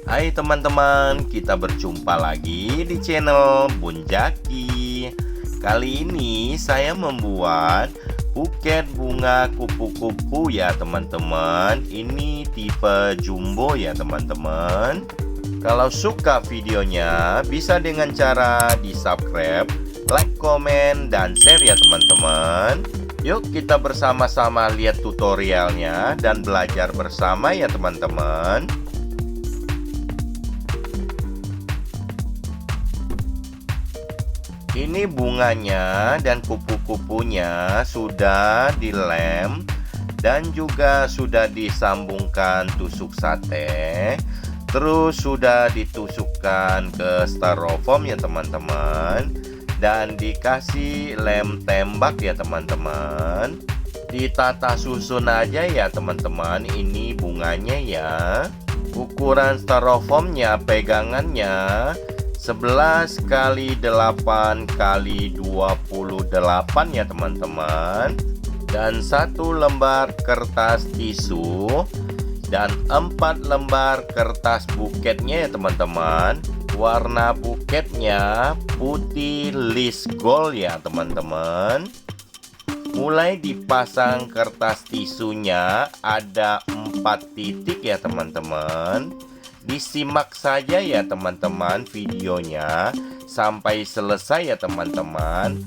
Hai teman-teman, kita berjumpa lagi di channel Bun Jaki. Kali ini saya membuat buket bunga kupu-kupu ya teman-teman. Ini tipe jumbo ya teman-teman. Kalau suka videonya bisa dengan cara di subscribe, like, komen, dan share ya teman-teman. Yuk kita bersama-sama lihat tutorialnya dan belajar bersama ya teman-teman. Ini bunganya dan kupu-kupunya sudah dilem dan juga sudah disambungkan tusuk sate. Terus sudah ditusukkan ke styrofoam ya teman-teman, dan dikasih lem tembak ya teman-teman. Ditata susun aja ya teman-teman ini bunganya ya. Ukuran styrofoamnya pegangannya 11 kali 8 kali 28 ya teman-teman, dan 1 lembar kertas tisu dan 4 lembar kertas buketnya ya teman-teman. Warna buketnya putih list gold ya teman-teman. Mulai dipasang kertas tisunya ada 4 titik ya teman-teman. Disimak saja ya teman-teman videonya sampai selesai ya teman-teman.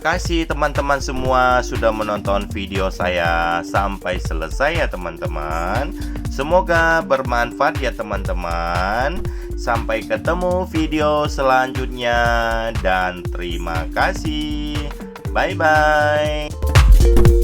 kasih teman-teman semua sudah menonton video saya sampai selesai ya teman-teman. Semoga bermanfaat ya teman-teman. Sampai ketemu video selanjutnya dan terima kasih. Bye bye.